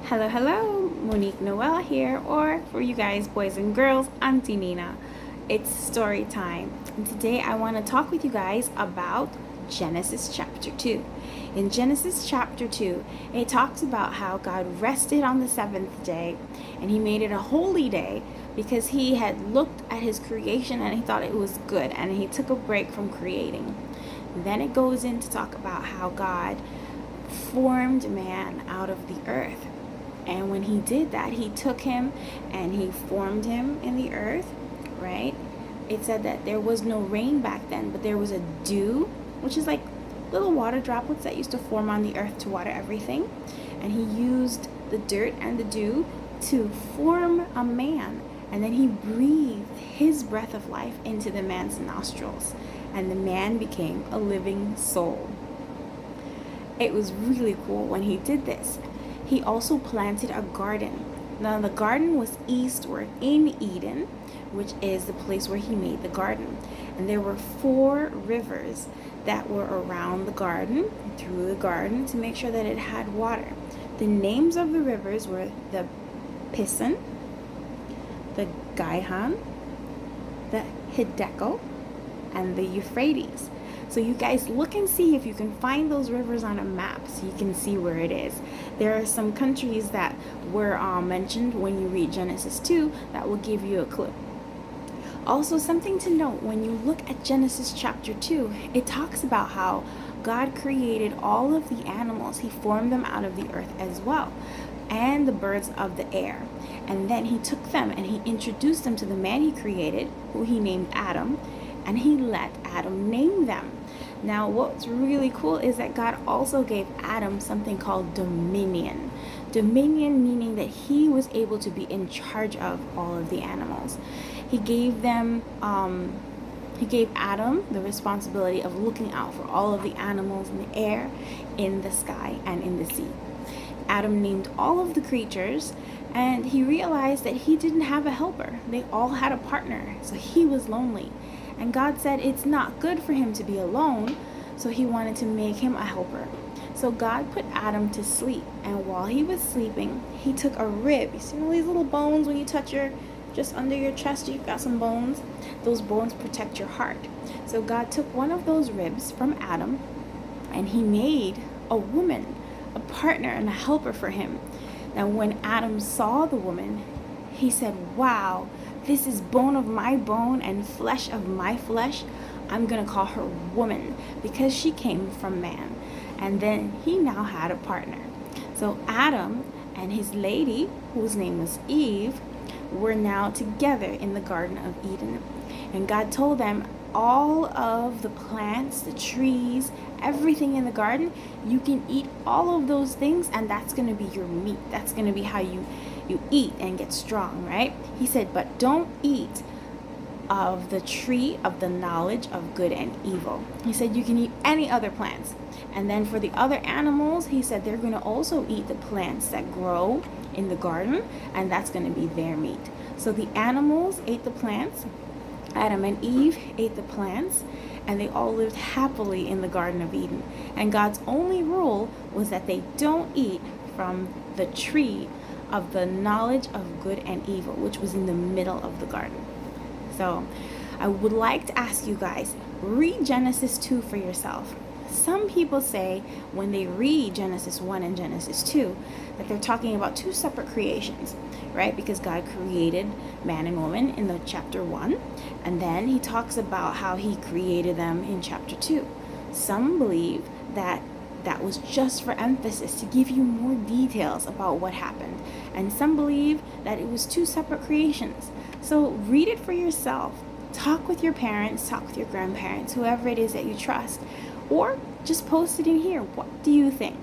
Hello, hello, Monique Noel here, or for you guys, boys and girls, Auntie Nina. It's story time, and today I want to talk with you guys about Genesis chapter 2. In Genesis chapter 2, it talks about how God rested on the seventh day, and He made it a holy day because He had looked at His creation and He thought it was good, and He took a break from creating. Then it goes in to talk about how God formed man out of the earth. And when He did that, He took him and He formed him in the earth, right? It said that there was no rain back then, but there was a dew, which is like little water droplets that used to form on the earth to water everything. And He used the dirt and the dew to form a man. And then He breathed His breath of life into the man's nostrils. And the man became a living soul. It was really cool when He did this. He also planted a garden. Now the garden was eastward in Eden, which is the place where He made the garden. And there were 4 rivers that were around the garden, through the garden, to make sure that it had water. The names of the rivers were the Pison, the Gihon, the Hiddekel, and the Euphrates. So you guys look and see if you can find those rivers on a map so you can see where it is. There are some countries that were mentioned when you read Genesis 2 that will give you a clue. Also, something to note, when you look at Genesis chapter 2, it talks about how God created all of the animals. He formed them out of the earth as well, and the birds of the air. And then He took them and He introduced them to the man He created, who He named Adam, and He let Adam name them. Now, what's really cool is that God also gave Adam something called dominion. Dominion meaning that he was able to be in charge of all of the animals. He gave Adam the responsibility of looking out for all of the animals in the air, in the sky, and in the sea. Adam named all of the creatures, and he realized that he didn't have a helper. They all had a partner, so he was lonely. And God said it's not good for him to be alone, so He wanted to make him a helper. So God put Adam to sleep, and while he was sleeping, He took a rib. You see all these little bones when you touch just under your chest, you've got some bones. Those bones protect your heart. So God took one of those ribs from Adam, and He made a woman, a partner and a helper for him. Now when Adam saw the woman, he said, "Wow, this is bone of my bone and flesh of my flesh. I'm going to call her woman because she came from man." And then he now had a partner. So Adam and his lady, whose name was Eve, were now together in the Garden of Eden. And God told them, all of the plants, the trees, everything in the garden, you can eat all of those things, and that's going to be your meat. That's going to be how you eat and get strong, right? He said, but don't eat of the tree of the knowledge of good and evil. He said you can eat any other plants. And then for the other animals, He said they're going to also eat the plants that grow in the garden, and that's going to be their meat. So the animals ate the plants, Adam and Eve ate the plants, and they all lived happily in the Garden of Eden. And God's only rule was that they don't eat from the tree of the knowledge of good and evil, which was in the middle of the garden. So I would like to ask you guys, read Genesis 2 for yourself. Some people say when they read Genesis 1 and Genesis 2 that they're talking about 2 separate creations, right? Because God created man and woman in the chapter 1, and then He talks about how He created them in chapter 2. Some believe that that was just for emphasis, to give you more details about what happened. And some believe that it was 2 separate creations. So read it for yourself. Talk with your parents, talk with your grandparents, whoever it is that you trust. Or just post it in here. What do you think?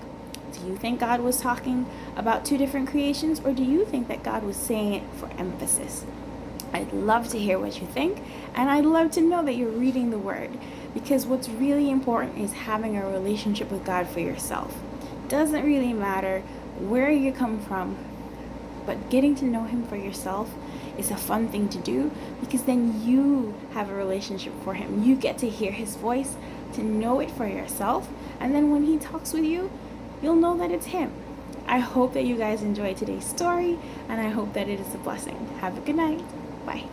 Do you think God was talking about 2 different creations, or do you think that God was saying it for emphasis? I'd love to hear what you think, and I'd love to know that you're reading the Word, because what's really important is having a relationship with God for yourself. Doesn't really matter where you come from, but getting to know Him for yourself is a fun thing to do, because then you have a relationship for Him. You get to hear His voice, to know it for yourself, and then when He talks with you, you'll know that it's Him. I hope that you guys enjoyed today's story, and I hope that it is a blessing. Have a good night. Bye.